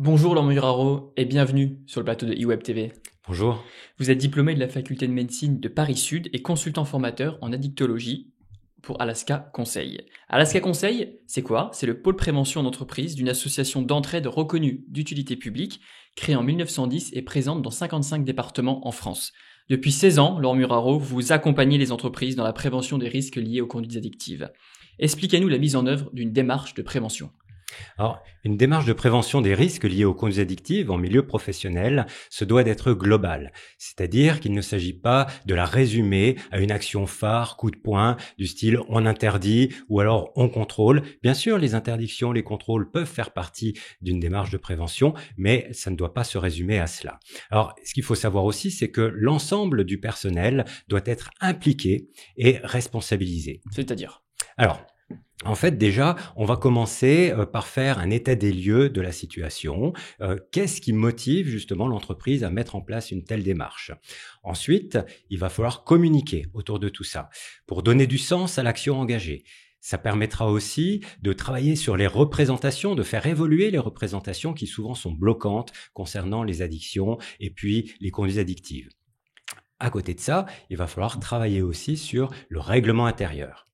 Bonjour Laurent Muraro et bienvenue sur le plateau de eWeb TV. Bonjour. Vous êtes diplômé de la faculté de médecine de Paris Sud et consultant formateur en addictologie pour Alaska Conseil. Alaska Conseil, c'est quoi? C'est le pôle prévention d'entreprise d'une association d'entraide reconnue d'utilité publique, créée en 1910 et présente dans 55 départements en France. Depuis 16 ans, Laurent Muraro, vous accompagnez les entreprises dans la prévention des risques liés aux conduites addictives. Expliquez-nous la mise en œuvre d'une démarche de prévention. Alors, une démarche de prévention des risques liés aux conduites addictives en milieu professionnel se doit d'être globale. C'est-à-dire qu'il ne s'agit pas de la résumer à une action phare, coup de poing, du style on interdit ou alors on contrôle. Bien sûr, les interdictions, les contrôles peuvent faire partie d'une démarche de prévention, mais ça ne doit pas se résumer à cela. Alors, ce qu'il faut savoir aussi, c'est que l'ensemble du personnel doit être impliqué et responsabilisé. C'est-à-dire? Alors, en fait, déjà, on va commencer par faire un état des lieux de la situation. Qu'est-ce qui motive justement l'entreprise à mettre en place une telle démarche? Ensuite, il va falloir communiquer autour de tout ça pour donner du sens à l'action engagée. Ça permettra aussi de travailler sur les représentations, de faire évoluer les représentations qui souvent sont bloquantes concernant les addictions et puis les conduites addictives. À côté de ça, il va falloir travailler aussi sur le règlement intérieur.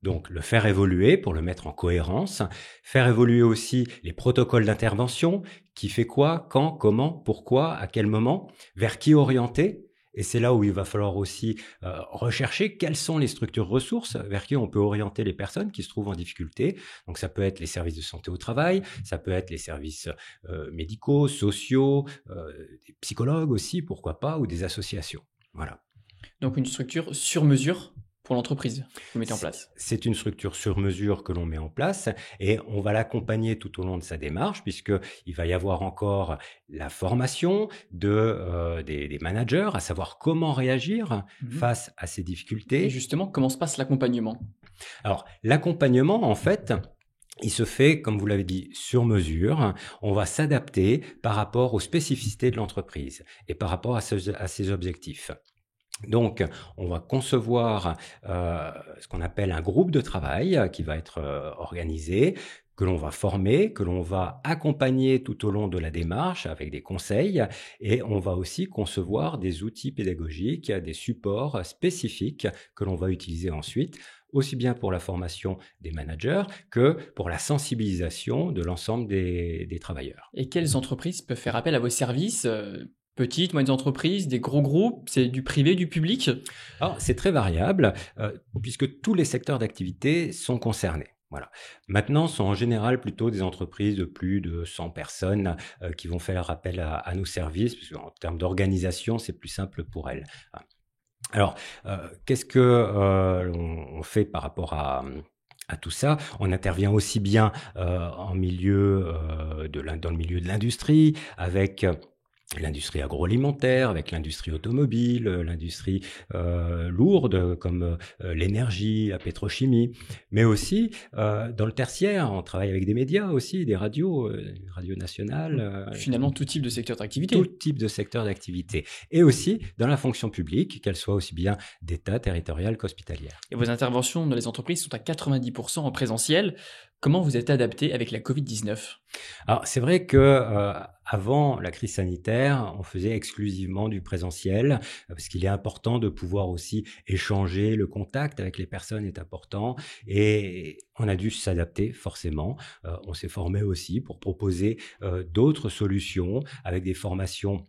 Donc, le faire évoluer pour le mettre en cohérence, faire évoluer aussi les protocoles d'intervention, qui fait quoi, quand, comment, pourquoi, à quel moment, vers qui orienter. Et c'est là où il va falloir aussi rechercher quelles sont les structures ressources vers qui on peut orienter les personnes qui se trouvent en difficulté. Donc, ça peut être les services de santé au travail, ça peut être les services médicaux, sociaux, des psychologues aussi, pourquoi pas, ou des associations. Voilà. Donc une structure sur mesure pour l'entreprise que vous mettez en place. C'est une structure sur mesure que l'on met en place et on va l'accompagner tout au long de sa démarche puisqu'il va y avoir encore la formation des managers à savoir comment réagir face à ces Et difficultés. justement, comment se passe l'accompagnement? Alors, l'accompagnement, en fait, il se fait, comme vous l'avez dit, sur mesure. On va s'adapter par rapport aux spécificités de l'entreprise et par rapport à ses objectifs. Donc, on va concevoir ce qu'on appelle un groupe de travail qui va être organisé, que l'on va former, que l'on va accompagner tout au long de la démarche avec des conseils et on va aussi concevoir des outils pédagogiques, des supports spécifiques que l'on va utiliser ensuite, aussi bien pour la formation des managers que pour la sensibilisation de l'ensemble des travailleurs. Et quelles entreprises peuvent faire appel à vos services? Petites, moyennes entreprises, des gros groupes, c'est du privé, du public? Alors, c'est très variable puisque tous les secteurs d'activité sont concernés. Voilà. Maintenant, ce sont en général plutôt des entreprises de plus de 100 personnes qui vont faire appel à nos services, puisque en termes d'organisation, c'est plus simple pour elles. Alors, qu'est-ce que on fait par rapport à tout ça? On intervient aussi bien dans le milieu de l'industrie, avec l'industrie agroalimentaire, avec l'industrie automobile, l'industrie lourde comme l'énergie, la pétrochimie, mais aussi dans le tertiaire, on travaille avec des médias aussi, des radios nationales. Finalement, tout type de secteur d'activité. Tout type de secteur d'activité. Et aussi dans la fonction publique, qu'elle soit aussi bien d'État, territoriale qu'hospitalière. Et vos interventions dans les entreprises sont à 90% en présentiel. Comment vous êtes adapté avec la Covid-19? Alors, c'est vrai que avant la crise sanitaire, on faisait exclusivement du présentiel parce qu'il est important de pouvoir aussi échanger. Le contact avec les personnes est important et on a dû s'adapter forcément. On s'est formé aussi pour proposer d'autres solutions avec des formations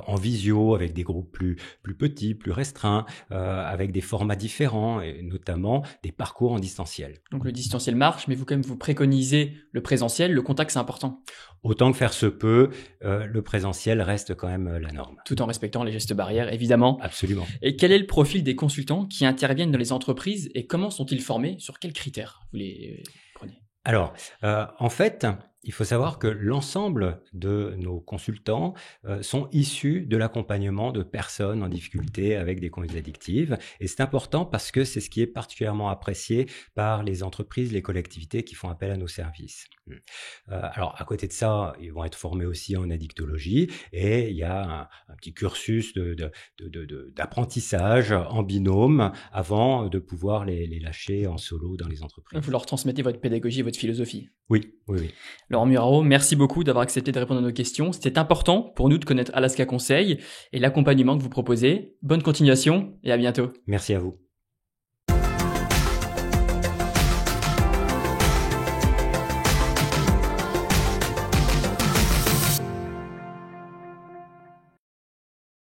en visio, avec des groupes plus petits, plus restreints, avec des formats différents et notamment des parcours en distanciel. Donc le distanciel marche, mais vous quand même vous préconisez le présentiel, le contact c'est important. Autant que faire se peut, le présentiel reste quand même la norme. Tout en respectant les gestes barrières, évidemment. Absolument. Et quel est le profil des consultants qui interviennent dans les entreprises et comment sont-ils formés? Sur quels critères vous les prenez? Alors, en fait, il faut savoir que l'ensemble de nos consultants sont issus de l'accompagnement de personnes en difficulté avec des conduites addictives. Et c'est important parce que c'est ce qui est particulièrement apprécié par les entreprises, les collectivités qui font appel à nos services. Alors, à côté de ça, ils vont être formés aussi en addictologie et il y a un petit cursus d'apprentissage en binôme avant de pouvoir les lâcher en solo dans les entreprises. Vous leur transmettez votre pédagogie et votre philosophie. Oui, oui, oui. Laurent Laurent Muraro, merci beaucoup d'avoir accepté de répondre à nos questions. C'était important pour nous de connaître Alaska Conseil et l'accompagnement que vous proposez. Bonne continuation et à bientôt. Merci à vous.